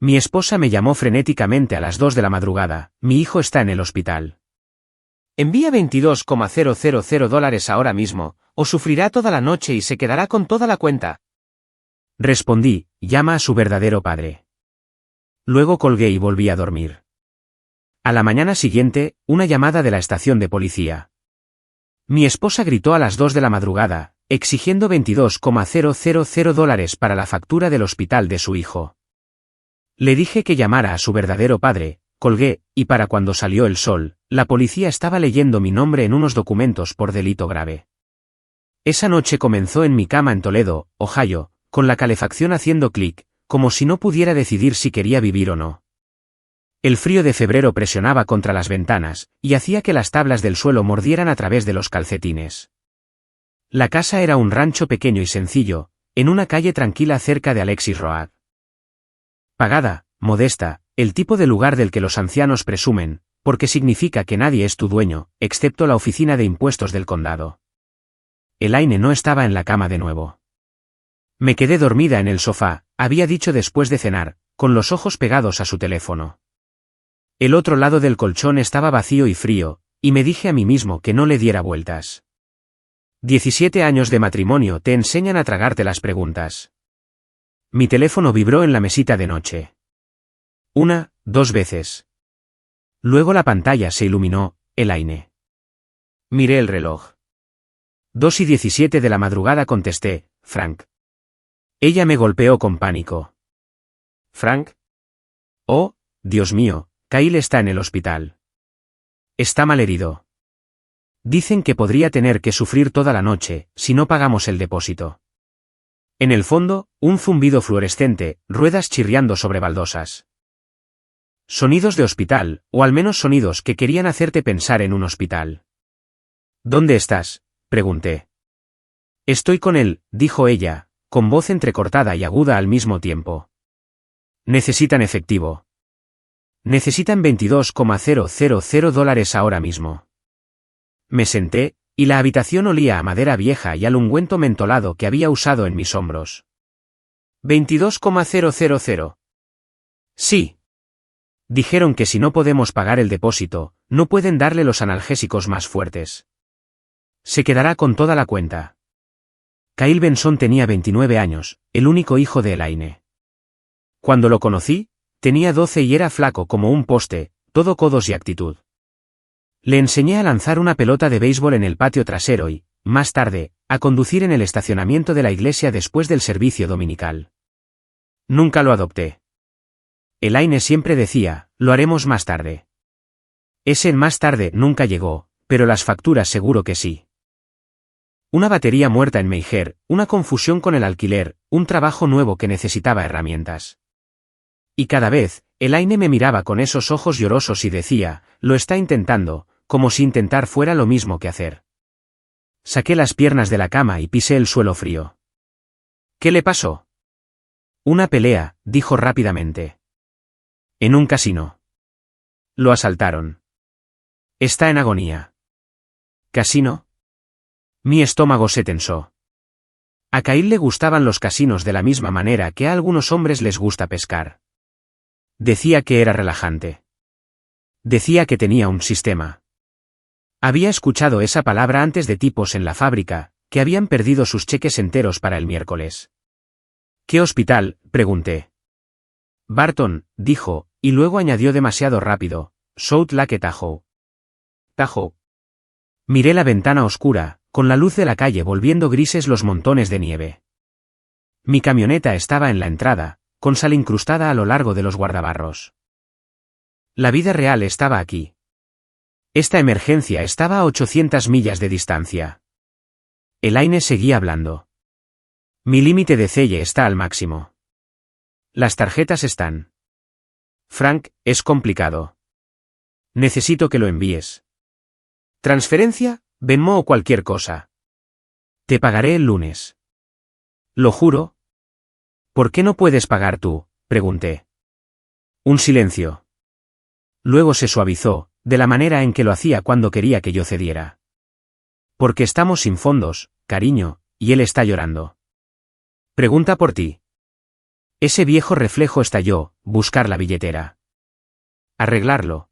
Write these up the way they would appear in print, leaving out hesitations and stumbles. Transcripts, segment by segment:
Mi esposa me llamó frenéticamente a las 2 de la madrugada. Mi hijo está en el hospital. Envía $22,000 ahora mismo, o sufrirá toda la noche y se quedará con toda la cuenta. Respondí, llama a su verdadero padre. Luego colgué y volví a dormir. A la mañana siguiente, una llamada de la estación de policía. Mi esposa gritó a las 2 de la madrugada, exigiendo $20,000 para la factura del hospital de su hijo. Le dije que llamara a su verdadero padre, colgué, y para cuando salió el sol, la policía estaba leyendo mi nombre en unos documentos por delito grave. Esa noche comenzó en mi cama en Toledo, Ohio, con la calefacción haciendo clic, como si no pudiera decidir si quería vivir o no. El frío de febrero presionaba contra las ventanas, y hacía que las tablas del suelo mordieran a través de los calcetines. La casa era un rancho pequeño y sencillo, en una calle tranquila cerca de Alexis Road. Pagada, modesta, el tipo de lugar del que los ancianos presumen, porque significa que nadie es tu dueño, excepto la oficina de impuestos del condado. Elaine no estaba en la cama de nuevo. Me quedé dormida en el sofá, había dicho después de cenar, con los ojos pegados a su teléfono. El otro lado del colchón estaba vacío y frío, y me dije a mí mismo que no le diera vueltas. 17 años de matrimonio te enseñan a tragarte las preguntas. Mi teléfono vibró en la mesita de noche. 1, 2 veces. Luego la pantalla se iluminó, Elaine. Miré el reloj. 2:17 de la madrugada contesté, Frank. Ella me golpeó con pánico. ¿Frank? Oh, Dios mío, Kyle está en el hospital. Está malherido. Dicen que podría tener que sufrir toda la noche, si no pagamos el depósito. En el fondo, un zumbido fluorescente, ruedas chirriando sobre baldosas. Sonidos de hospital, o al menos sonidos que querían hacerte pensar en un hospital. ¿Dónde estás?, pregunté. Estoy con él, dijo ella, con voz entrecortada y aguda al mismo tiempo. Necesitan efectivo. Necesitan $22,000 ahora mismo. Me senté, y la habitación olía a madera vieja y al ungüento mentolado que había usado en mis hombros. $22,000. Sí. Dijeron que si no podemos pagar el depósito, no pueden darle los analgésicos más fuertes. Se quedará con toda la cuenta. Kyle Benson tenía 29 años, el único hijo de Elaine. Cuando lo conocí, tenía 12 y era flaco como un poste, todo codos y actitud. Le enseñé a lanzar una pelota de béisbol en el patio trasero y, más tarde, a conducir en el estacionamiento de la iglesia después del servicio dominical. Nunca lo adopté. Elaine siempre decía, lo haremos más tarde. Ese más tarde nunca llegó, pero las facturas seguro que sí. Una batería muerta en Meijer, una confusión con el alquiler, un trabajo nuevo que necesitaba herramientas. Y cada vez, Elaine me miraba con esos ojos llorosos y decía, lo está intentando, como si intentar fuera lo mismo que hacer. Saqué las piernas de la cama y pisé el suelo frío. ¿Qué le pasó? Una pelea, dijo rápidamente. En un casino. Lo asaltaron. Está en agonía. ¿Casino? Mi estómago se tensó. A Kyle le gustaban los casinos de la misma manera que a algunos hombres les gusta pescar. Decía que era relajante. Decía que tenía un sistema. Había escuchado esa palabra antes de tipos en la fábrica, que habían perdido sus cheques enteros para el miércoles. ¿Qué hospital?, pregunté. Barton, dijo, y luego añadió demasiado rápido, South Lake Tahoe. Tahoe. Miré la ventana oscura, con la luz de la calle volviendo grises los montones de nieve. Mi camioneta estaba en la entrada, con sal incrustada a lo largo de los guardabarros. La vida real estaba aquí. Esta emergencia estaba a 800 millas de distancia. Elaine seguía hablando. Mi límite de celle está al máximo. Las tarjetas están. Frank, es complicado. Necesito que lo envíes. ¿Transferencia, Venmo o cualquier cosa? Te pagaré el lunes. Lo juro. ¿Por qué no puedes pagar tú?, pregunté. Un silencio. Luego se suavizó, de la manera en que lo hacía cuando quería que yo cediera. Porque estamos sin fondos, cariño, y él está llorando. Pregunta por ti. Ese viejo reflejo estalló, buscar la billetera. Arreglarlo.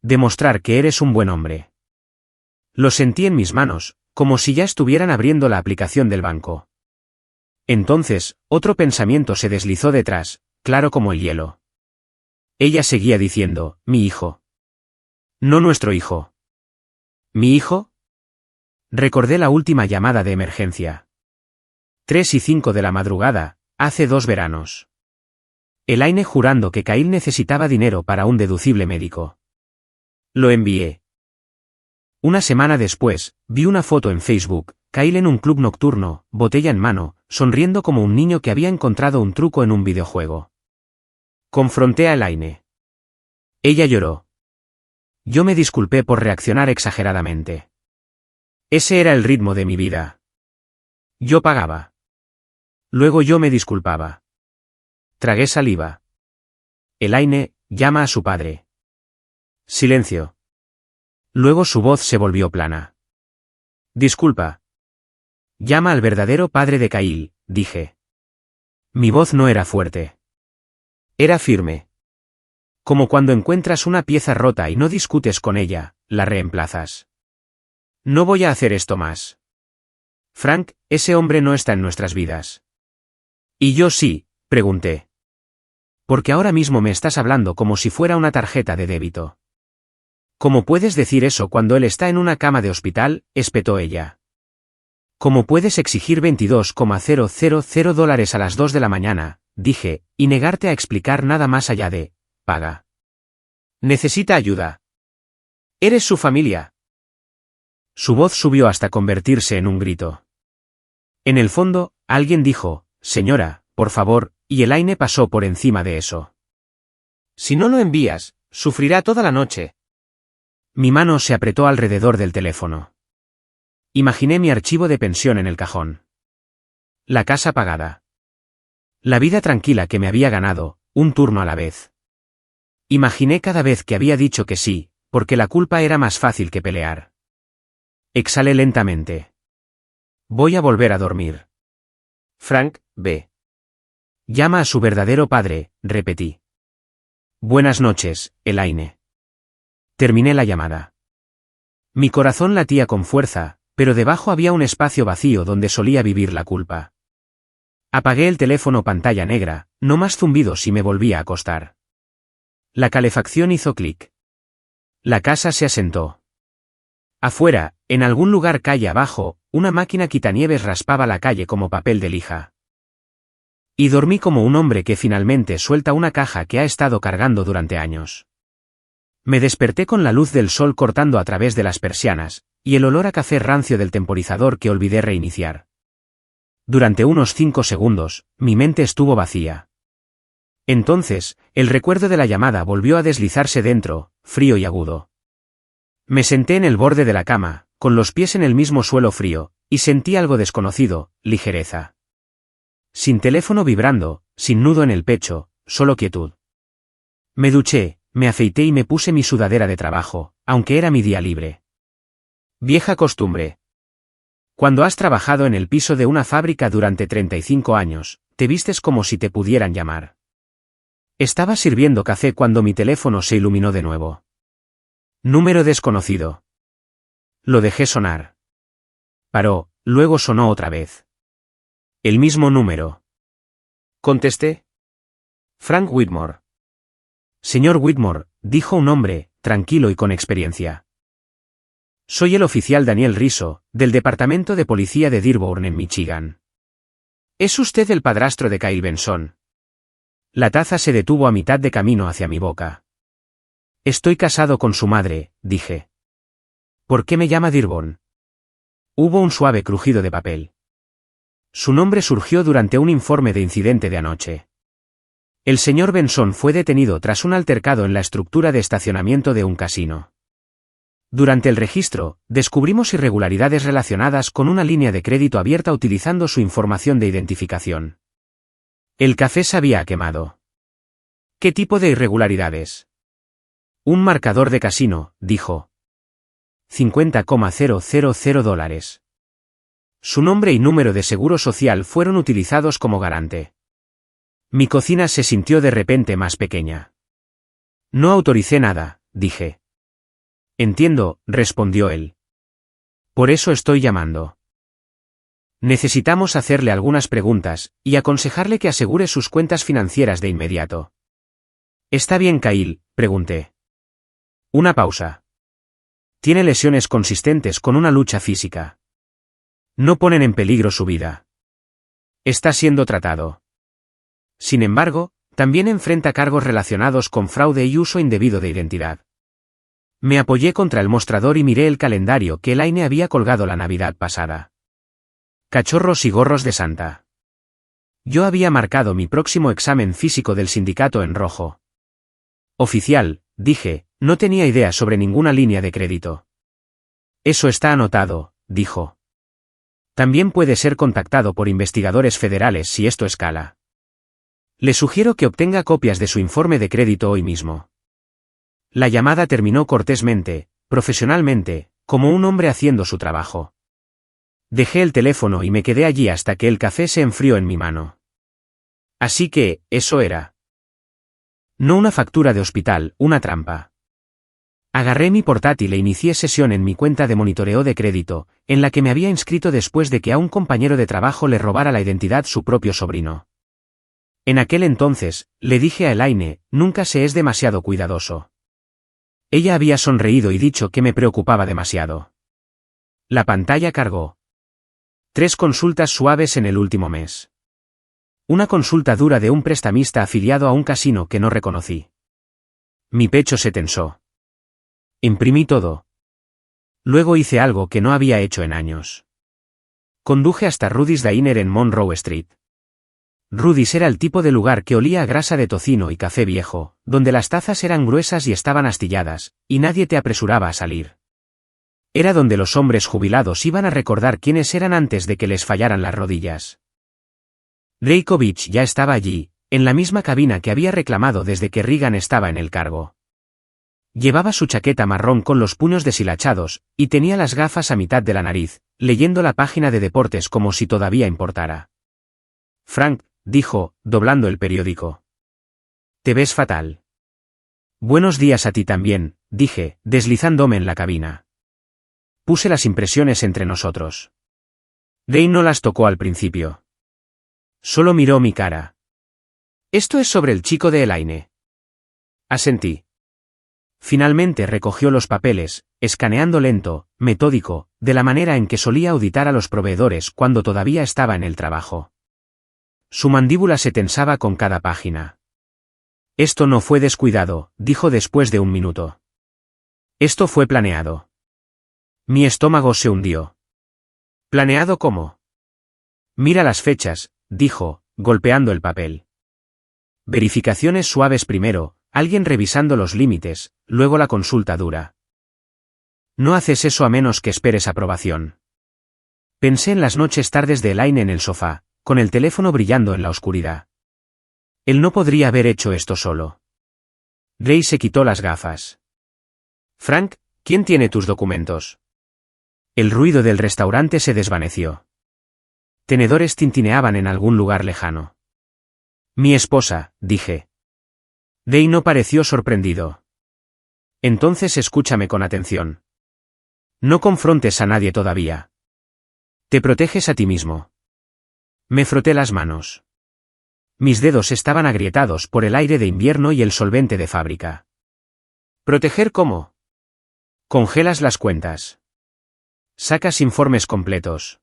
Demostrar que eres un buen hombre. Lo sentí en mis manos, como si ya estuvieran abriendo la aplicación del banco. Entonces, otro pensamiento se deslizó detrás, claro como el hielo. Ella seguía diciendo, mi hijo. No nuestro hijo. ¿Mi hijo? Recordé la última llamada de emergencia. 3:05 de la madrugada, hace 2 veranos. Elaine jurando que Kyle necesitaba dinero para un deducible médico. Lo envié. Una semana después, vi una foto en Facebook, Kyle en un club nocturno, botella en mano, sonriendo como un niño que había encontrado un truco en un videojuego. Confronté a Elaine. Ella lloró. Yo me disculpé por reaccionar exageradamente. Ese era el ritmo de mi vida. Yo pagaba. Luego yo me disculpaba. Tragué saliva. Elaine, llama a su padre. Silencio. Luego su voz se volvió plana. Disculpa. Llama al verdadero padre de Kyle, dije. Mi voz no era fuerte. Era firme. Como cuando encuentras una pieza rota y no discutes con ella, la reemplazas. No voy a hacer esto más. Frank, ese hombre no está en nuestras vidas. ¿Y yo sí? Pregunté. Porque ahora mismo me estás hablando como si fuera una tarjeta de débito. ¿Cómo puedes decir eso cuando él está en una cama de hospital?, espetó ella. ¿Cómo puedes exigir $22,000 a las 2 de la mañana?, dije, y negarte a explicar nada más allá de, paga. Necesita ayuda. Eres su familia. Su voz subió hasta convertirse en un grito. En el fondo, alguien dijo, señora, por favor, y Elaine pasó por encima de eso. Si no lo envías, sufrirá toda la noche. Mi mano se apretó alrededor del teléfono. Imaginé mi archivo de pensión en el cajón. La casa pagada. La vida tranquila que me había ganado, un turno a la vez. Imaginé cada vez que había dicho que sí, porque la culpa era más fácil que pelear. Exhalé lentamente. Voy a volver a dormir. Frank, ve. Llama a su verdadero padre, repetí. Buenas noches, Elaine. Terminé la llamada. Mi corazón latía con fuerza, pero debajo había un espacio vacío donde solía vivir la culpa. Apagué el teléfono pantalla negra, no más zumbidos y me volví a acostar. La calefacción hizo clic. La casa se asentó. Afuera, en algún lugar calle abajo, una máquina quitanieves raspaba la calle como papel de lija. Y dormí como un hombre que finalmente suelta una caja que ha estado cargando durante años. Me desperté con la luz del sol cortando a través de las persianas, y el olor a café rancio del temporizador que olvidé reiniciar. Durante unos 5 segundos, mi mente estuvo vacía. Entonces, el recuerdo de la llamada volvió a deslizarse dentro, frío y agudo. Me senté en el borde de la cama, con los pies en el mismo suelo frío, y sentí algo desconocido, ligereza. Sin teléfono vibrando, sin nudo en el pecho, solo quietud. Me duché, me afeité y me puse mi sudadera de trabajo, aunque era mi día libre. Vieja costumbre. Cuando has trabajado en el piso de una fábrica durante 35 años, te vistes como si te pudieran llamar. Estaba sirviendo café cuando mi teléfono se iluminó de nuevo. Número desconocido. Lo dejé sonar. Paró, luego sonó otra vez. El mismo número. Contesté. Frank Whitmore. Señor Whitmore, dijo un hombre, tranquilo y con experiencia. Soy el oficial Daniel Riso, del Departamento de Policía de Dearborn en Michigan. ¿Es usted el padrastro de Kyle Benson? La taza se detuvo a mitad de camino hacia mi boca. Estoy casado con su madre, dije. ¿Por qué me llama Dearborn? Hubo un suave crujido de papel. Su nombre surgió durante un informe de incidente de anoche. El señor Benson fue detenido tras un altercado en la estructura de estacionamiento de un casino. Durante el registro, descubrimos irregularidades relacionadas con una línea de crédito abierta utilizando su información de identificación. El café se había quemado. ¿Qué tipo de irregularidades? Un marcador de casino, dijo. $50,000. Su nombre y número de seguro social fueron utilizados como garante. Mi cocina se sintió de repente más pequeña. No autoricé nada, dije. Entiendo, respondió él. Por eso estoy llamando. Necesitamos hacerle algunas preguntas, y aconsejarle que asegure sus cuentas financieras de inmediato. ¿Está bien, Kyle?, pregunté. Una pausa. Tiene lesiones consistentes con una lucha física. No ponen en peligro su vida. Está siendo tratado. Sin embargo, también enfrenta cargos relacionados con fraude y uso indebido de identidad. Me apoyé contra el mostrador y miré el calendario que Elaine había colgado la Navidad pasada. Cachorros y gorros de Santa. Yo había marcado mi próximo examen físico del sindicato en rojo. Oficial, dije, no tenía idea sobre ninguna línea de crédito. Eso está anotado, dijo. También puede ser contactado por investigadores federales si esto escala. Le sugiero que obtenga copias de su informe de crédito hoy mismo. La llamada terminó cortésmente, profesionalmente, como un hombre haciendo su trabajo. Dejé el teléfono y me quedé allí hasta que el café se enfrió en mi mano. Así que, eso era. No una factura de hospital, una trampa. Agarré mi portátil e inicié sesión en mi cuenta de monitoreo de crédito, en la que me había inscrito después de que a un compañero de trabajo le robara la identidad su propio sobrino. En aquel entonces, le dije a Elaine, nunca se es demasiado cuidadoso. Ella había sonreído y dicho que me preocupaba demasiado. La pantalla cargó. 3 consultas suaves en el último mes. Una consulta dura de un prestamista afiliado a un casino que no reconocí. Mi pecho se tensó. Imprimí todo. Luego hice algo que no había hecho en años. Conduje hasta Rudy's Diner en Monroe Street. Rudy's era el tipo de lugar que olía a grasa de tocino y café viejo, donde las tazas eran gruesas y estaban astilladas, y nadie te apresuraba a salir. Era donde los hombres jubilados iban a recordar quiénes eran antes de que les fallaran las rodillas. Reichovich ya estaba allí, en la misma cabina que había reclamado desde que Reagan estaba en el cargo. Llevaba su chaqueta marrón con los puños deshilachados, y tenía las gafas a mitad de la nariz, leyendo la página de deportes como si todavía importara. Frank, dijo, doblando el periódico. Te ves fatal. Buenos días a ti también, dije, deslizándome en la cabina. Puse las impresiones entre nosotros. Ray no las tocó al principio. Solo miró mi cara. Esto es sobre el chico de Elaine. Asentí. Finalmente recogió los papeles, escaneando lento, metódico, de la manera en que solía auditar a los proveedores cuando todavía estaba en el trabajo. Su mandíbula se tensaba con cada página. Esto no fue descuidado, dijo después de un minuto. Esto fue planeado. Mi estómago se hundió. ¿Planeado cómo? Mira las fechas, dijo, golpeando el papel. Verificaciones suaves primero, alguien revisando los límites, luego la consulta dura. No haces eso a menos que esperes aprobación. Pensé en las noches tardes de Elaine en el sofá, con el teléfono brillando en la oscuridad. Él no podría haber hecho esto solo. Ray se quitó las gafas. Frank, ¿quién tiene tus documentos? El ruido del restaurante se desvaneció. Tenedores tintineaban en algún lugar lejano. Mi esposa, dije. Ray no pareció sorprendido. Entonces escúchame con atención. No confrontes a nadie todavía. Te proteges a ti mismo. Me froté las manos. Mis dedos estaban agrietados por el aire de invierno y el solvente de fábrica. ¿Proteger cómo? Congelas las cuentas. Sacas informes completos.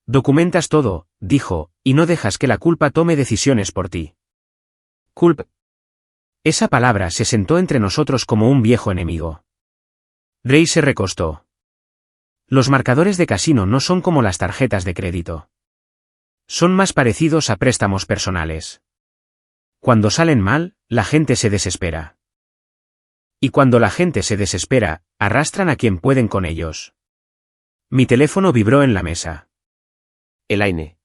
Documentas todo, dijo, y no dejas que la culpa tome decisiones por ti. Culpa. Esa palabra se sentó entre nosotros como un viejo enemigo. Ray se recostó. Los marcadores de casino no son como las tarjetas de crédito. Son más parecidos a préstamos personales. Cuando salen mal, la gente se desespera. Y cuando la gente se desespera, arrastran a quien pueden con ellos. Mi teléfono vibró en la mesa. Elaine.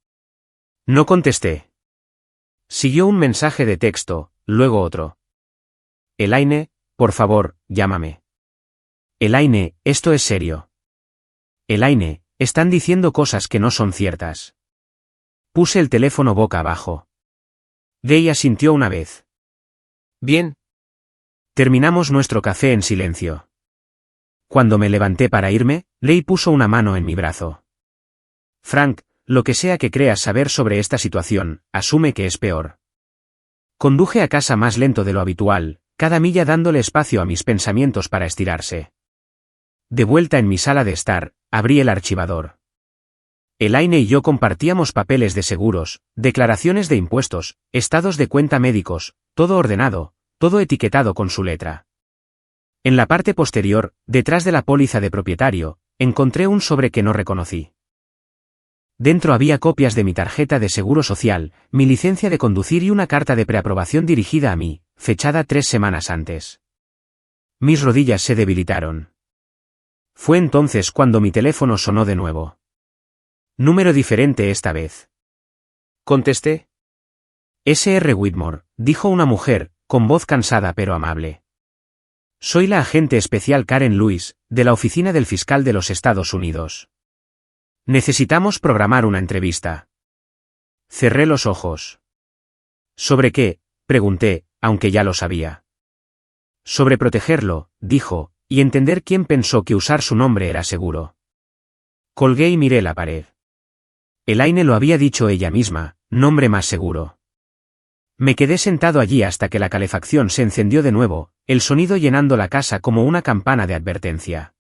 No contesté. Siguió un mensaje de texto, luego otro. Elaine, por favor, llámame. Elaine, esto es serio. Elaine, están diciendo cosas que no son ciertas. Puse el teléfono boca abajo. Gay asintió una vez. Bien. Terminamos nuestro café en silencio. Cuando me levanté para irme, Leigh puso una mano en mi brazo. Frank, lo que sea que creas saber sobre esta situación, asume que es peor. Conduje a casa más lento de lo habitual, cada milla dándole espacio a mis pensamientos para estirarse. De vuelta en mi sala de estar, abrí el archivador. Elaine y yo compartíamos papeles de seguros, declaraciones de impuestos, estados de cuenta médicos, todo ordenado, todo etiquetado con su letra. En la parte posterior, detrás de la póliza de propietario, encontré un sobre que no reconocí. Dentro había copias de mi tarjeta de seguro social, mi licencia de conducir y una carta de preaprobación dirigida a mí, fechada 3 semanas antes. Mis rodillas se debilitaron. Fue entonces cuando mi teléfono sonó de nuevo. Número diferente esta vez. Contesté. Sr. Whitmore, dijo una mujer, con voz cansada pero amable. Soy la agente especial Karen Lewis, de la Oficina del Fiscal de los Estados Unidos. Necesitamos programar una entrevista. Cerré los ojos. ¿Sobre qué?, pregunté, aunque ya lo sabía. Sobre protegerlo, dijo, y entender quién pensó que usar su nombre era seguro. Colgué y miré la pared. Elaine lo había dicho ella misma, nombre más seguro. Me quedé sentado allí hasta que la calefacción se encendió de nuevo, el sonido llenando la casa como una campana de advertencia.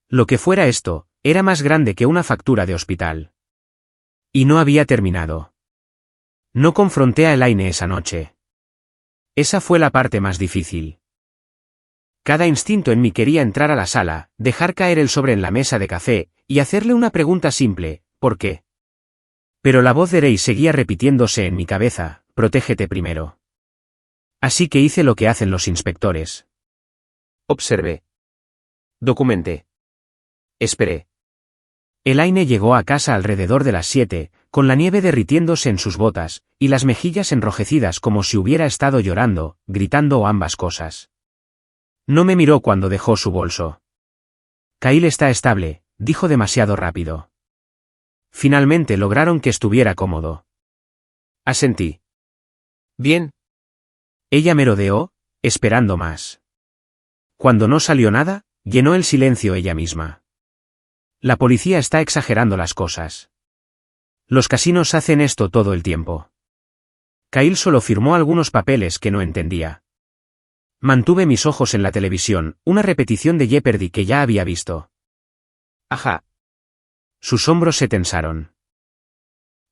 Lo que fuera esto, era más grande que una factura de hospital. Y no había terminado. No confronté a Elaine esa noche. Esa fue la parte más difícil. Cada instinto en mí quería entrar a la sala, dejar caer el sobre en la mesa de café, y hacerle una pregunta simple, ¿por qué? Pero la voz de Rey seguía repitiéndose en mi cabeza, protégete primero. Así que hice lo que hacen los inspectores. Observé. Documenté. Esperé. Elaine llegó a casa alrededor de las 7, con la nieve derritiéndose en sus botas, y las mejillas enrojecidas como si hubiera estado llorando, gritando o ambas cosas. No me miró cuando dejó su bolso. Kyle está estable, dijo demasiado rápido. Finalmente lograron que estuviera cómodo. Asentí. Bien. Ella merodeó, esperando más. Cuando no salió nada, llenó el silencio ella misma. La policía está exagerando las cosas. Los casinos hacen esto todo el tiempo. Kyle solo firmó algunos papeles que no entendía. Mantuve mis ojos en la televisión, una repetición de Jeopardy que ya había visto. Ajá. Sus hombros se tensaron.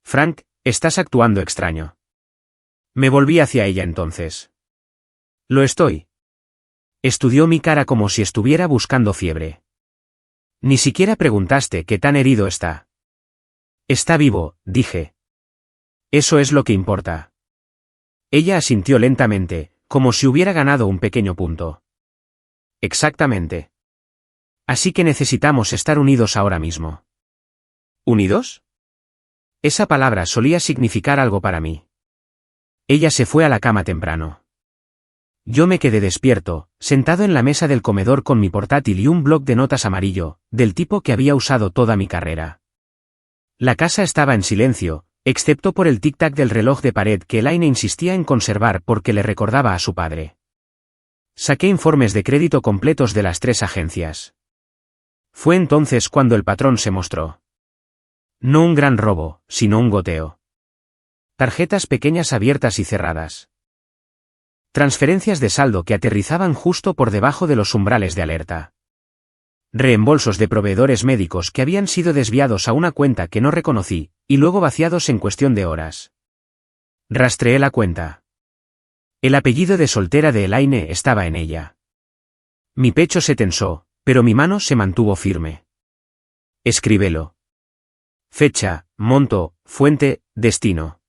Frank, estás actuando extraño. Me volví hacia ella entonces. Lo estoy. Estudió mi cara como si estuviera buscando fiebre. Ni siquiera preguntaste qué tan herido está. Está vivo, dije. Eso es lo que importa. Ella asintió lentamente, como si hubiera ganado un pequeño punto. Exactamente. Así que necesitamos estar unidos ahora mismo. ¿Unidos? Esa palabra solía significar algo para mí. Ella se fue a la cama temprano. Yo me quedé despierto, sentado en la mesa del comedor con mi portátil y un bloc de notas amarillo, del tipo que había usado toda mi carrera. La casa estaba en silencio, excepto por el tic-tac del reloj de pared que Elaine insistía en conservar porque le recordaba a su padre. Saqué informes de crédito completos de las 3 agencias. Fue entonces cuando el patrón se mostró. No un gran robo, sino un goteo. Tarjetas pequeñas abiertas y cerradas. Transferencias de saldo que aterrizaban justo por debajo de los umbrales de alerta. Reembolsos de proveedores médicos que habían sido desviados a una cuenta que no reconocí, y luego vaciados en cuestión de horas. Rastreé la cuenta. El apellido de soltera de Elaine estaba en ella. Mi pecho se tensó, pero mi mano se mantuvo firme. Escríbelo. Fecha, monto, fuente, destino.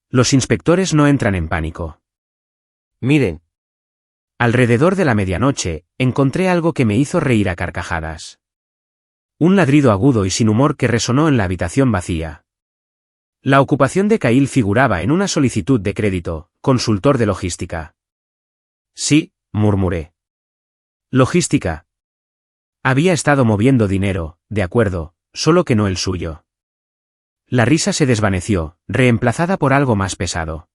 Los inspectores no entran en pánico. Miren. Alrededor de la medianoche, encontré algo que me hizo reír a carcajadas. Un ladrido agudo y sin humor que resonó en la habitación vacía. La ocupación de Kyle figuraba en una solicitud de crédito, consultor de logística. Sí, murmuré. Logística. Había estado moviendo dinero, de acuerdo, solo que no el suyo. La risa se desvaneció, reemplazada por algo más pesado.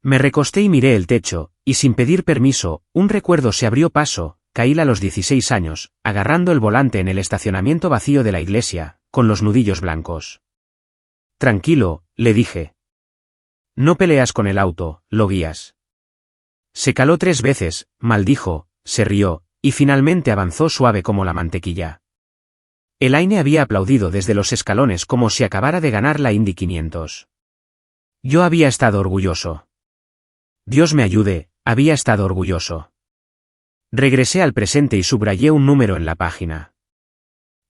Me recosté y miré el techo, y sin pedir permiso, un recuerdo se abrió paso. Kyle a los 16 años, agarrando el volante en el estacionamiento vacío de la iglesia, con los nudillos blancos. Tranquilo, le dije. No peleas con el auto, lo guías. Se caló 3 veces, maldijo, se rió, y finalmente avanzó suave como la mantequilla. Elaine había aplaudido desde los escalones como si acabara de ganar la Indy 500. Yo había estado orgulloso. Dios me ayude, había estado orgulloso. Regresé al presente y subrayé un número en la página.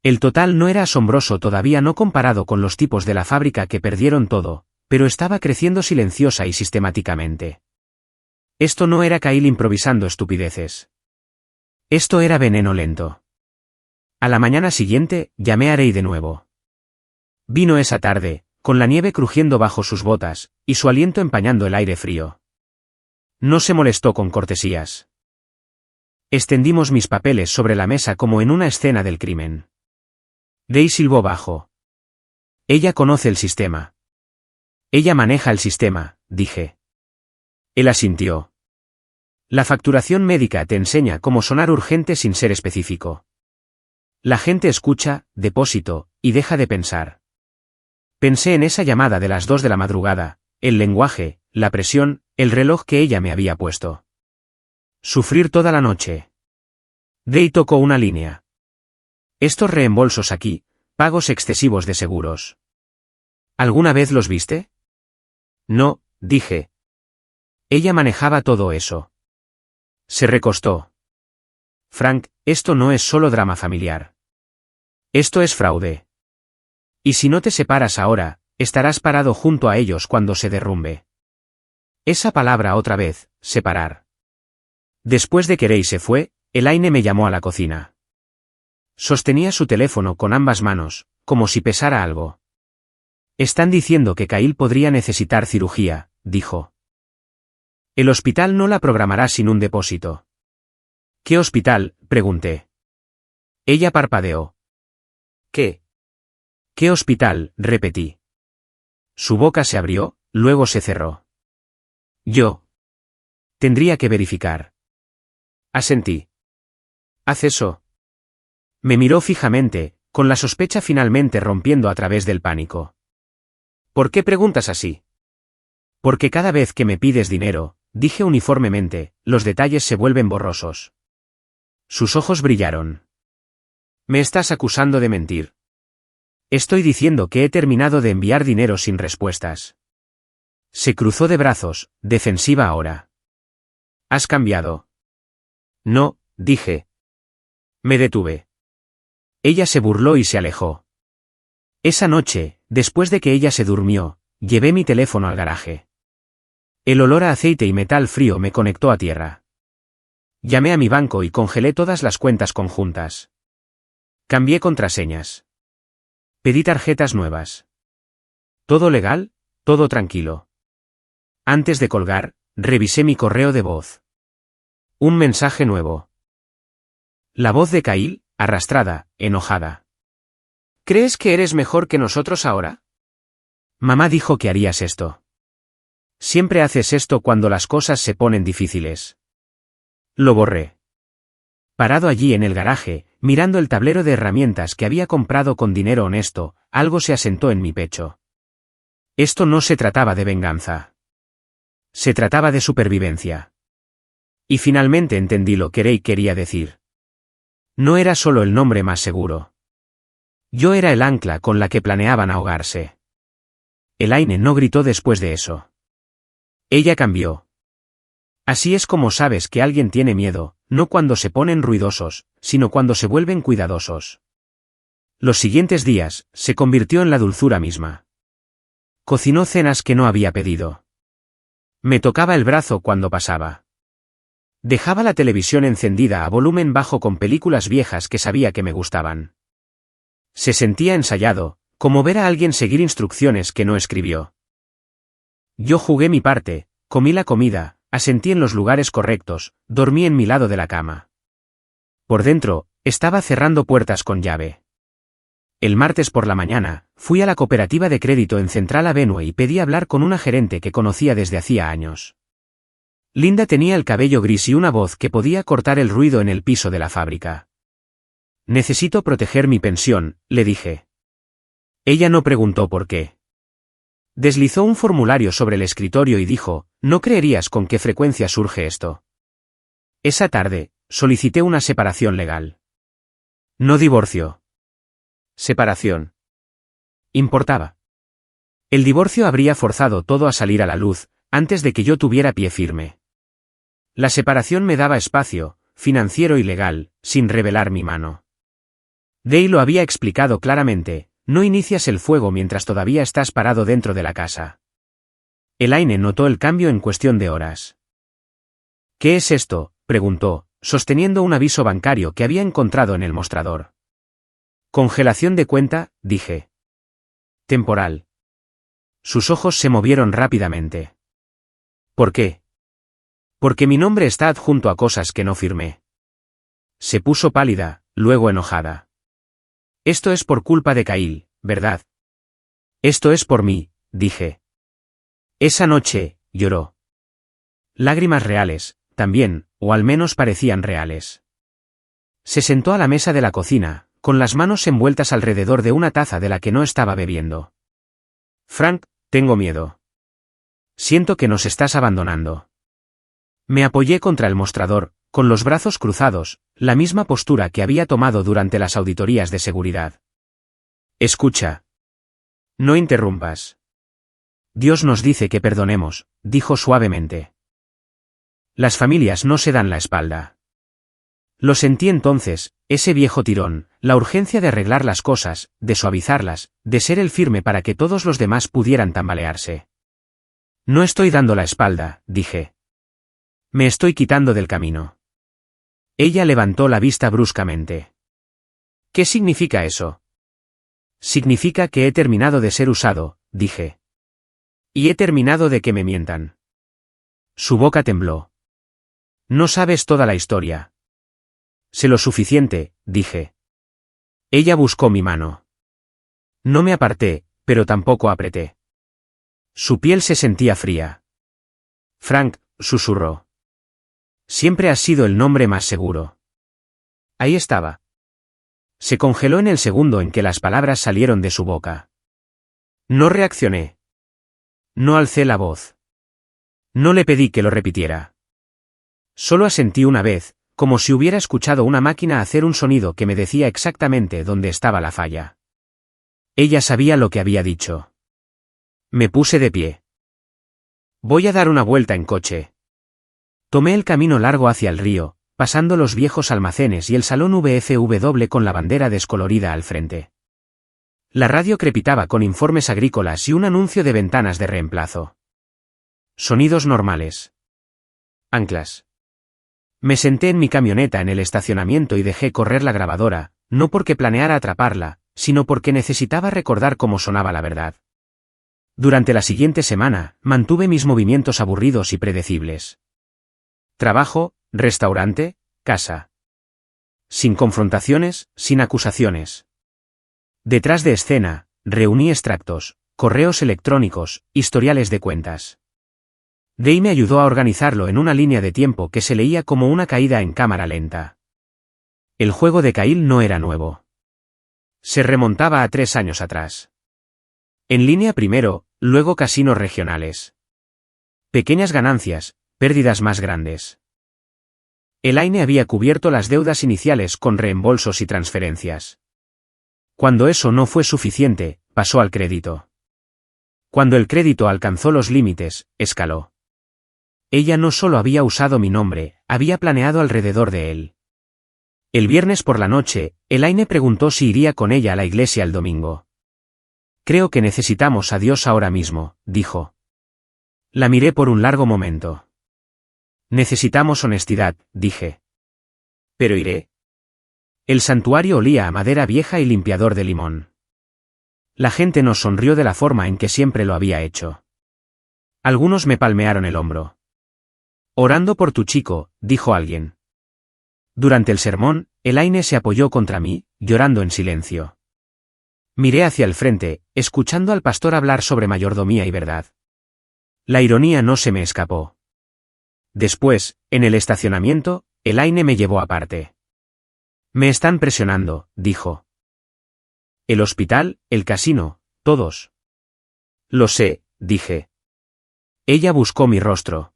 El total no era asombroso todavía no comparado con los tipos de la fábrica que perdieron todo, pero estaba creciendo silenciosa y sistemáticamente. Esto no era Kyle improvisando estupideces. Esto era veneno lento. A la mañana siguiente, llamé a Ray de nuevo. Vino esa tarde, con la nieve crujiendo bajo sus botas, y su aliento empañando el aire frío. No se molestó con cortesías. Extendimos mis papeles sobre la mesa como en una escena del crimen. Ray silbó bajo. Ella conoce el sistema. Ella maneja el sistema, dije. Él asintió. La facturación médica te enseña cómo sonar urgente sin ser específico. La gente escucha, depósito, y deja de pensar. Pensé en esa llamada de las 2 de la madrugada, el lenguaje, la presión, el reloj que ella me había puesto. Sufrir toda la noche. Ray tocó una línea. Estos reembolsos aquí, pagos excesivos de seguros. ¿Alguna vez los viste? No, dije. Ella manejaba todo eso. Se recostó. Frank, esto no es solo drama familiar. Esto es fraude. Y si no te separas ahora, estarás parado junto a ellos cuando se derrumbe. Esa palabra otra vez, separar. Después de que Ray se fue, Elaine me llamó a la cocina. Sostenía su teléfono con ambas manos, como si pesara algo. Están diciendo que Kyle podría necesitar cirugía, dijo. El hospital no la programará sin un depósito. ¿Qué hospital?, pregunté. Ella parpadeó. ¿Qué? ¿Qué hospital?, repetí. Su boca se abrió, luego se cerró. Yo. Tendría que verificar. Asentí. Haz eso. Me miró fijamente, con la sospecha finalmente rompiendo a través del pánico. ¿Por qué preguntas así? Porque cada vez que me pides dinero, dije uniformemente, los detalles se vuelven borrosos. Sus ojos brillaron. Me estás acusando de mentir. Estoy diciendo que he terminado de enviar dinero sin respuestas. Se cruzó de brazos, defensiva ahora. ¿Has cambiado? No, dije. Me detuve. Ella se burló y se alejó. Esa noche, después de que ella se durmió, llevé mi teléfono al garaje. El olor a aceite y metal frío me conectó a tierra. Llamé a mi banco y congelé todas las cuentas conjuntas. Cambié contraseñas. Pedí tarjetas nuevas. ¿Todo legal? Todo tranquilo. Antes de colgar, revisé mi correo de voz. Un mensaje nuevo. La voz de Kyle, arrastrada, enojada. ¿Crees que eres mejor que nosotros ahora? Mamá dijo que harías esto. Siempre haces esto cuando las cosas se ponen difíciles. Lo borré. Parado allí en el garaje, mirando el tablero de herramientas que había comprado con dinero honesto, algo se asentó en mi pecho. Esto no se trataba de venganza. Se trataba de supervivencia. Y finalmente entendí lo que Ray quería decir. No era solo el nombre más seguro. Yo era el ancla con la que planeaban ahogarse. Elaine no gritó después de eso. Ella cambió. Así es como sabes que alguien tiene miedo, no cuando se ponen ruidosos, sino cuando se vuelven cuidadosos. Los siguientes días, se convirtió en la dulzura misma. Cocinó cenas que no había pedido. Me tocaba el brazo cuando pasaba. Dejaba la televisión encendida a volumen bajo con películas viejas que sabía que me gustaban. Se sentía ensayado, como ver a alguien seguir instrucciones que no escribió. Yo jugué mi parte, comí la comida, asentí en los lugares correctos, dormí en mi lado de la cama. Por dentro, estaba cerrando puertas con llave. El martes por la mañana, fui a la cooperativa de crédito en Central Avenue y pedí hablar con una gerente que conocía desde hacía años. Linda tenía el cabello gris y una voz que podía cortar el ruido en el piso de la fábrica. Necesito proteger mi pensión, le dije. Ella no preguntó por qué. Deslizó un formulario sobre el escritorio y dijo, no creerías con qué frecuencia surge esto. Esa tarde, solicité una separación legal. No divorcio. Separación. Importaba. El divorcio habría forzado todo a salir a la luz, antes de que yo tuviera pie firme. La separación me daba espacio, financiero y legal, sin revelar mi mano. Day lo había explicado claramente, no inicias el fuego mientras todavía estás parado dentro de la casa. Elaine notó el cambio en cuestión de horas. ¿Qué es esto?, preguntó, sosteniendo un aviso bancario que había encontrado en el mostrador. Congelación de cuenta, dije. Temporal. Sus ojos se movieron rápidamente. ¿Por qué? Porque mi nombre está adjunto a cosas que no firmé. Se puso pálida, luego enojada. Esto es por culpa de Kyle, ¿verdad? Esto es por mí, dije. Esa noche, lloró. Lágrimas reales, también, o al menos parecían reales. Se sentó a la mesa de la cocina, con las manos envueltas alrededor de una taza de la que no estaba bebiendo. Frank, tengo miedo. Siento que nos estás abandonando. Me apoyé contra el mostrador, con los brazos cruzados, la misma postura que había tomado durante las auditorías de seguridad. Escucha. No interrumpas. Dios nos dice que perdonemos, dijo suavemente. Las familias no se dan la espalda. Lo sentí entonces, ese viejo tirón, la urgencia de arreglar las cosas, de suavizarlas, de ser el firme para que todos los demás pudieran tambalearse. No estoy dando la espalda, dije. Me estoy quitando del camino. Ella levantó la vista bruscamente. ¿Qué significa eso? Significa que he terminado de ser usado, dije. Y he terminado de que me mientan. Su boca tembló. No sabes toda la historia. Sé lo suficiente, dije. Ella buscó mi mano. No me aparté, pero tampoco apreté. Su piel se sentía fría. Frank, susurró. Siempre has sido el nombre más seguro. Ahí estaba. Se congeló en el segundo en que las palabras salieron de su boca. No reaccioné. No alcé la voz. No le pedí que lo repitiera. Solo asentí una vez, como si hubiera escuchado una máquina hacer un sonido que me decía exactamente dónde estaba la falla. Ella sabía lo que había dicho. Me puse de pie. Voy a dar una vuelta en coche. Tomé el camino largo hacia el río, pasando los viejos almacenes y el salón VFW con la bandera descolorida al frente. La radio crepitaba con informes agrícolas y un anuncio de ventanas de reemplazo. Sonidos normales. Anclas. Me senté en mi camioneta en el estacionamiento y dejé correr la grabadora, no porque planeara atraparla, sino porque necesitaba recordar cómo sonaba la verdad. Durante la siguiente semana, mantuve mis movimientos aburridos y predecibles. Trabajo, restaurante, casa. Sin confrontaciones, sin acusaciones. Detrás de escena, reuní extractos, correos electrónicos, historiales de cuentas. Day me ayudó a organizarlo en una línea de tiempo que se leía como una caída en cámara lenta. El juego de Kyle no era nuevo. Se remontaba a 3 años atrás. En línea primero, luego casinos regionales. Pequeñas ganancias, pérdidas más grandes. Elaine había cubierto las deudas iniciales con reembolsos y transferencias. Cuando eso no fue suficiente, pasó al crédito. Cuando el crédito alcanzó los límites, escaló. Ella no solo había usado mi nombre, había planeado alrededor de él. El viernes por la noche, Elaine preguntó si iría con ella a la iglesia el domingo. Creo que necesitamos a Dios ahora mismo, dijo. La miré por un largo momento. Necesitamos honestidad, dije. Pero iré. El santuario olía a madera vieja y limpiador de limón. La gente nos sonrió de la forma en que siempre lo había hecho. Algunos me palmearon el hombro. Orando por tu chico, dijo alguien. Durante el sermón, Elaine se apoyó contra mí, llorando en silencio. Miré hacia el frente, escuchando al pastor hablar sobre mayordomía y verdad. La ironía no se me escapó. Después, en el estacionamiento, Elaine me llevó aparte. Me están presionando, dijo. El hospital, el casino, todos. Lo sé, dije. Ella buscó mi rostro.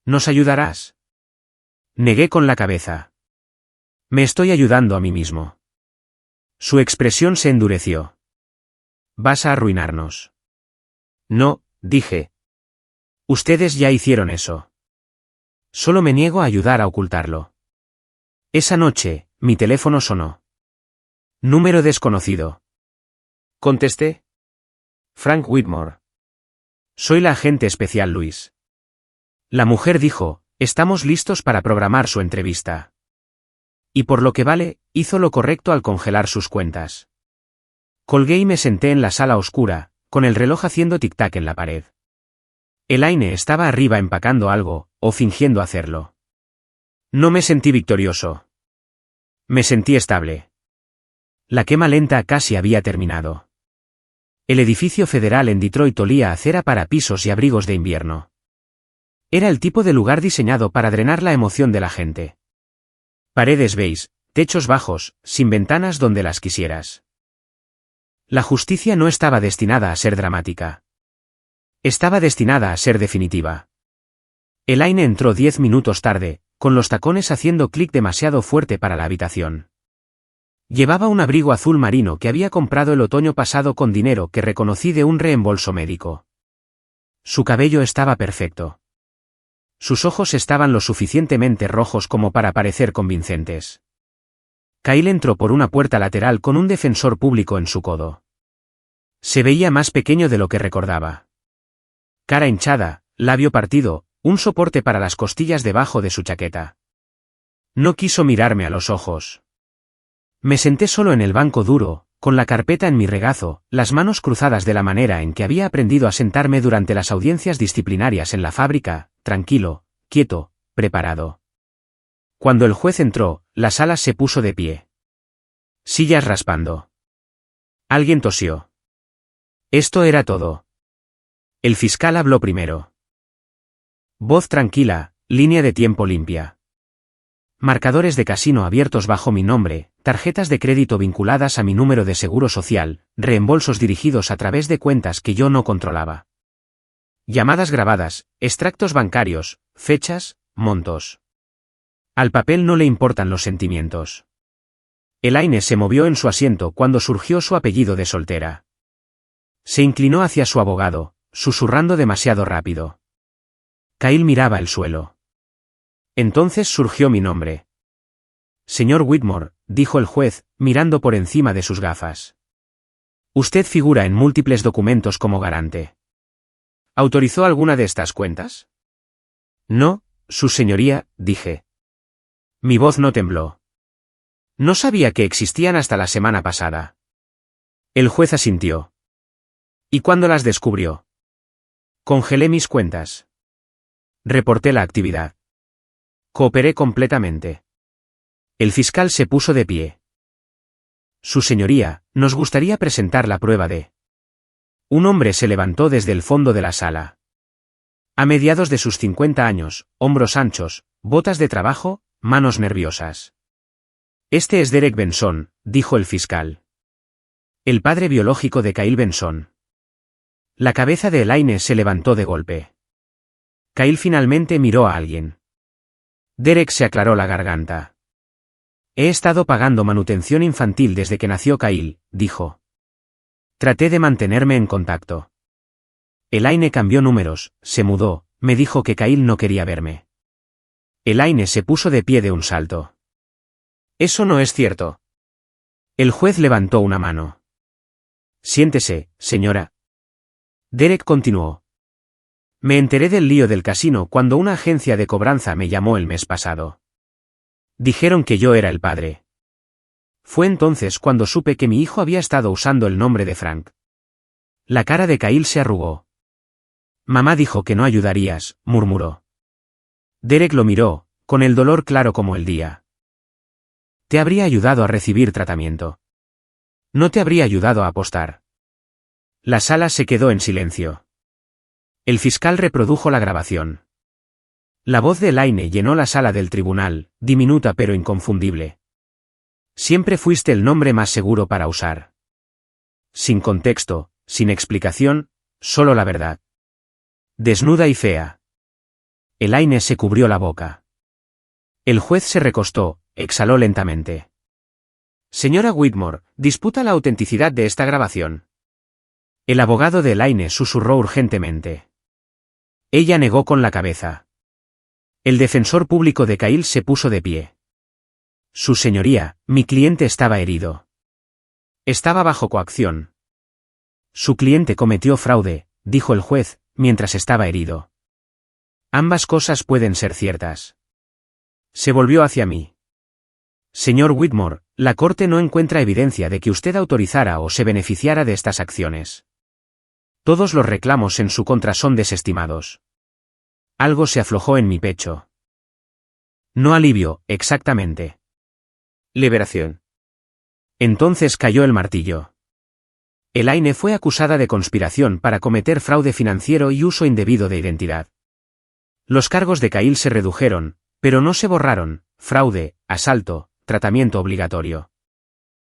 ¿Nos ayudarás? Negué con la cabeza. Me estoy ayudando a mí mismo. Su expresión se endureció. Vas a arruinarnos. No, dije. Ustedes ya hicieron eso. Solo me niego a ayudar a ocultarlo. Esa noche, mi teléfono sonó. Número desconocido. Contesté. Frank Whitmore. Soy la agente especial Luis. La mujer dijo, estamos listos para programar su entrevista. Y por lo que vale, hizo lo correcto al congelar sus cuentas. Colgué y me senté en la sala oscura, con el reloj haciendo tic-tac en la pared. Elaine estaba arriba empacando algo, o fingiendo hacerlo. No me sentí victorioso. Me sentí estable. La quema lenta casi había terminado. El edificio federal en Detroit olía a cera para pisos y abrigos de invierno. Era el tipo de lugar diseñado para drenar la emoción de la gente. Paredes beige, techos bajos, sin ventanas donde las quisieras. La justicia no estaba destinada a ser dramática. Estaba destinada a ser definitiva. Elaine entró 10 minutos tarde, con los tacones haciendo clic demasiado fuerte para la habitación. Llevaba un abrigo azul marino que había comprado el otoño pasado con dinero que reconocí de un reembolso médico. Su cabello estaba perfecto. Sus ojos estaban lo suficientemente rojos como para parecer convincentes. Kyle entró por una puerta lateral con un defensor público en su codo. Se veía más pequeño de lo que recordaba. Cara hinchada, labio partido, un soporte para las costillas debajo de su chaqueta. No quiso mirarme a los ojos. Me senté solo en el banco duro, con la carpeta en mi regazo, las manos cruzadas de la manera en que había aprendido a sentarme durante las audiencias disciplinarias en la fábrica, tranquilo, quieto, preparado. Cuando el juez entró, la sala se puso de pie. Sillas raspando. Alguien tosió. Esto era todo. El fiscal habló primero. Voz tranquila, línea de tiempo limpia. Marcadores de casino abiertos bajo mi nombre, tarjetas de crédito vinculadas a mi número de seguro social, reembolsos dirigidos a través de cuentas que yo no controlaba. Llamadas grabadas, extractos bancarios, fechas, montos. Al papel no le importan los sentimientos. Elaine se movió en su asiento cuando surgió su apellido de soltera. Se inclinó hacia su abogado, susurrando demasiado rápido. Kyle miraba el suelo. Entonces surgió mi nombre. Señor Whitmore, dijo el juez, mirando por encima de sus gafas. Usted figura en múltiples documentos como garante. ¿Autorizó alguna de estas cuentas? No, su señoría, dije. Mi voz no tembló. No sabía que existían hasta la semana pasada. El juez asintió. ¿Y cuándo las descubrió? Congelé mis cuentas. Reporté la actividad. Cooperé completamente. El fiscal se puso de pie. Su señoría, nos gustaría presentar la prueba de... Un hombre se levantó desde el fondo de la sala. A mediados de sus 50 años, hombros anchos, botas de trabajo, manos nerviosas. Este es Derek Benson, dijo el fiscal. El padre biológico de Kyle Benson. La cabeza de Elaine se levantó de golpe. Kyle finalmente miró a alguien. Derek se aclaró la garganta. He estado pagando manutención infantil desde que nació Kyle, dijo. Traté de mantenerme en contacto. Elaine cambió números, se mudó, me dijo que Kyle no quería verme. Elaine se puso de pie de un salto. Eso no es cierto. El juez levantó una mano. Siéntese, señora. Derek continuó. Me enteré del lío del casino cuando una agencia de cobranza me llamó el mes pasado. Dijeron que yo era el padre. Fue entonces cuando supe que mi hijo había estado usando el nombre de Frank. La cara de Kyle se arrugó. Mamá dijo que no ayudarías, murmuró. Derek lo miró, con el dolor claro como el día. Te habría ayudado a recibir tratamiento. No te habría ayudado a apostar. La sala se quedó en silencio. El fiscal reprodujo la grabación. La voz de Elaine llenó la sala del tribunal, diminuta pero inconfundible. Siempre fuiste el nombre más seguro para usar. Sin contexto, sin explicación, solo la verdad. Desnuda y fea. Elaine se cubrió la boca. El juez se recostó, exhaló lentamente. Señora Whitmore, disputa la autenticidad de esta grabación. El abogado de Elaine susurró urgentemente. Ella negó con la cabeza. El defensor público de Kyle se puso de pie. Su señoría, mi cliente estaba herido. Estaba bajo coacción. Su cliente cometió fraude, dijo el juez, mientras estaba herido. Ambas cosas pueden ser ciertas. Se volvió hacia mí. Señor Whitmore, la corte no encuentra evidencia de que usted autorizara o se beneficiara de estas acciones. Todos los reclamos en su contra son desestimados. Algo se aflojó en mi pecho. No alivio, exactamente. Liberación. Entonces cayó el martillo. Elaine fue acusada de conspiración para cometer fraude financiero y uso indebido de identidad. Los cargos de Kyle se redujeron, pero no se borraron: fraude, asalto, tratamiento obligatorio.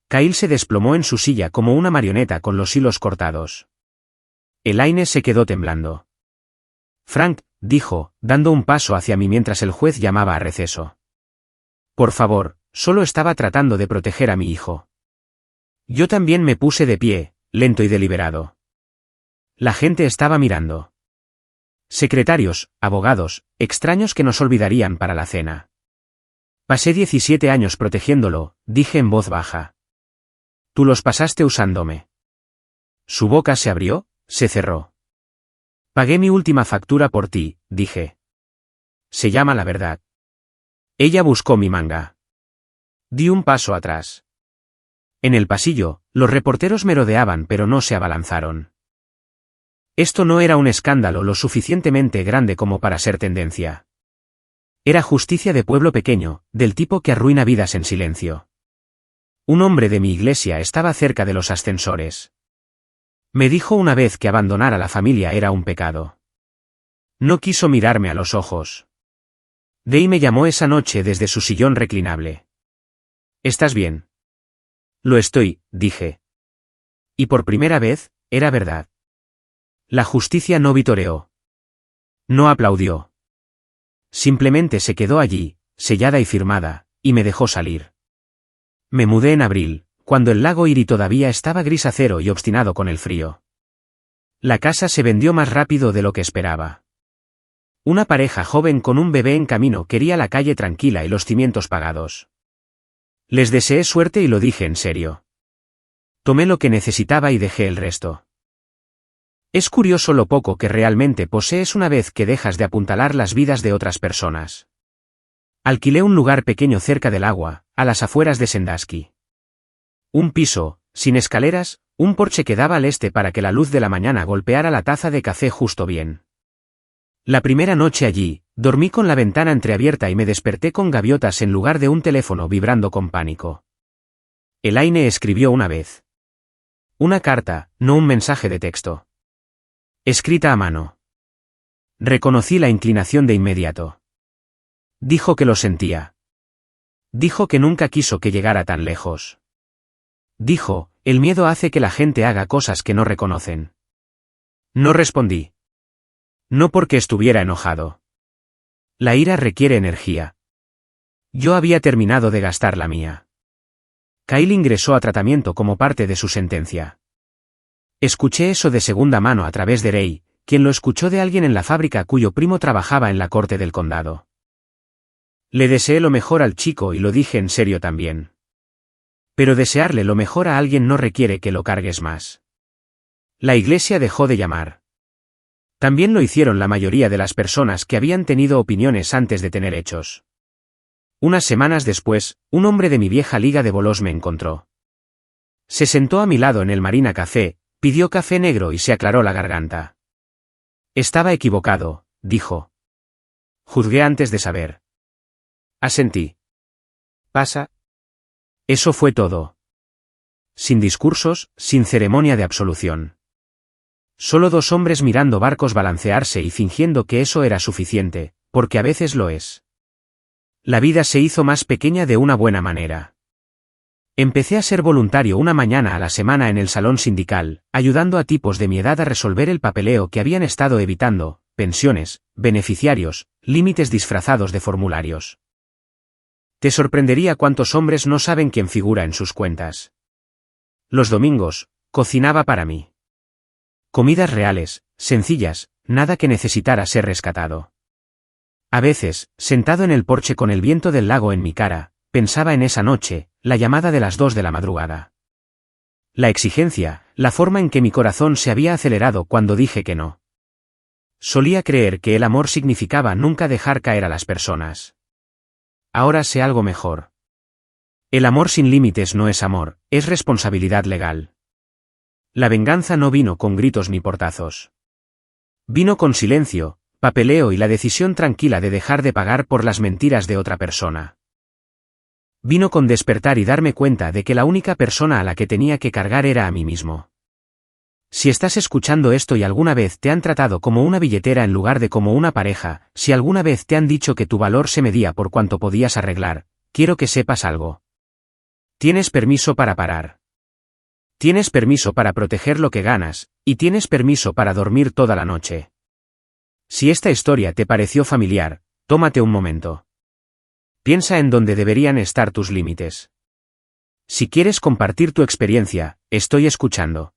Kyle se desplomó en su silla como una marioneta con los hilos cortados. Elaine se quedó temblando. Frank, dijo, dando un paso hacia mí mientras el juez llamaba a receso. Por favor, solo estaba tratando de proteger a mi hijo. Yo también me puse de pie, lento y deliberado. La gente estaba mirando. Secretarios, abogados, extraños que nos olvidarían para la cena. Pasé 17 años protegiéndolo, dije en voz baja. Tú los pasaste usándome. Su boca se abrió, se cerró. Pagué mi última factura por ti, dije. Se llama la verdad. Ella buscó mi manga. Di un paso atrás. En el pasillo, los reporteros merodeaban pero no se abalanzaron. Esto no era un escándalo lo suficientemente grande como para ser tendencia. Era justicia de pueblo pequeño, del tipo que arruina vidas en silencio. Un hombre de mi iglesia estaba cerca de los ascensores. Me dijo una vez que abandonar a la familia era un pecado. No quiso mirarme a los ojos. Dei me llamó esa noche desde su sillón reclinable. ¿Estás bien? Lo estoy, dije. Y por primera vez, era verdad. La justicia no vitoreó. No aplaudió. Simplemente se quedó allí, sellada y firmada, y me dejó salir. Me mudé en abril, cuando el lago Erie todavía estaba gris acero y obstinado con el frío. La casa se vendió más rápido de lo que esperaba. Una pareja joven con un bebé en camino quería la calle tranquila y los cimientos pagados. Les deseé suerte y lo dije en serio. Tomé lo que necesitaba y dejé el resto. Es curioso lo poco que realmente posees una vez que dejas de apuntalar las vidas de otras personas. Alquilé un lugar pequeño cerca del agua, a las afueras de Sandusky. Un piso, sin escaleras, un porche que daba al este para que la luz de la mañana golpeara la taza de café justo bien. La primera noche allí, dormí con la ventana entreabierta y me desperté con gaviotas en lugar de un teléfono vibrando con pánico. Elaine escribió una vez. Una carta, no un mensaje de texto. Escrita a mano. Reconocí la inclinación de inmediato. Dijo que lo sentía. Dijo que nunca quiso que llegara tan lejos. Dijo, el miedo hace que la gente haga cosas que no reconocen. No respondí. No porque estuviera enojado. La ira requiere energía. Yo había terminado de gastar la mía. Kyle ingresó a tratamiento como parte de su sentencia. Escuché eso de segunda mano a través de Ray, quien lo escuchó de alguien en la fábrica cuyo primo trabajaba en la corte del condado. Le deseé lo mejor al chico y lo dije en serio también. Pero desearle lo mejor a alguien no requiere que lo cargues más. La iglesia dejó de llamar. También lo hicieron la mayoría de las personas que habían tenido opiniones antes de tener hechos. Unas semanas después, un hombre de mi vieja liga de bolos me encontró. Se sentó a mi lado en el Marina Café, pidió café negro y se aclaró la garganta. Estaba equivocado, dijo. Juzgué antes de saber. Asentí. ¿Pasa? Eso fue todo. Sin discursos, sin ceremonia de absolución. Solo dos hombres mirando barcos balancearse y fingiendo que eso era suficiente, porque a veces lo es. La vida se hizo más pequeña de una buena manera. Empecé a ser voluntario una mañana a la semana en el salón sindical, ayudando a tipos de mi edad a resolver el papeleo que habían estado evitando, pensiones, beneficiarios, límites disfrazados de formularios. Te sorprendería cuántos hombres no saben quién figura en sus cuentas. Los domingos, cocinaba para mí. Comidas reales, sencillas, nada que necesitara ser rescatado. A veces, sentado en el porche con el viento del lago en mi cara, pensaba en esa noche, la llamada de las 2 de la madrugada. La exigencia, la forma en que mi corazón se había acelerado cuando dije que no. Solía creer que el amor significaba nunca dejar caer a las personas. Ahora sé algo mejor. El amor sin límites no es amor, es responsabilidad legal. La venganza no vino con gritos ni portazos. Vino con silencio, papeleo y la decisión tranquila de dejar de pagar por las mentiras de otra persona. Vino con despertar y darme cuenta de que la única persona a la que tenía que cargar era a mí mismo. Si estás escuchando esto y alguna vez te han tratado como una billetera en lugar de como una pareja, si alguna vez te han dicho que tu valor se medía por cuanto podías arreglar, quiero que sepas algo. Tienes permiso para parar. Tienes permiso para proteger lo que ganas, y tienes permiso para dormir toda la noche. Si esta historia te pareció familiar, tómate un momento. Piensa en dónde deberían estar tus límites. Si quieres compartir tu experiencia, estoy escuchando.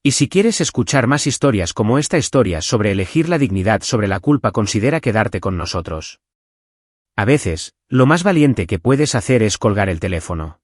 Y si quieres escuchar más historias como esta historia sobre elegir la dignidad sobre la culpa, considera quedarte con nosotros. A veces, lo más valiente que puedes hacer es colgar el teléfono.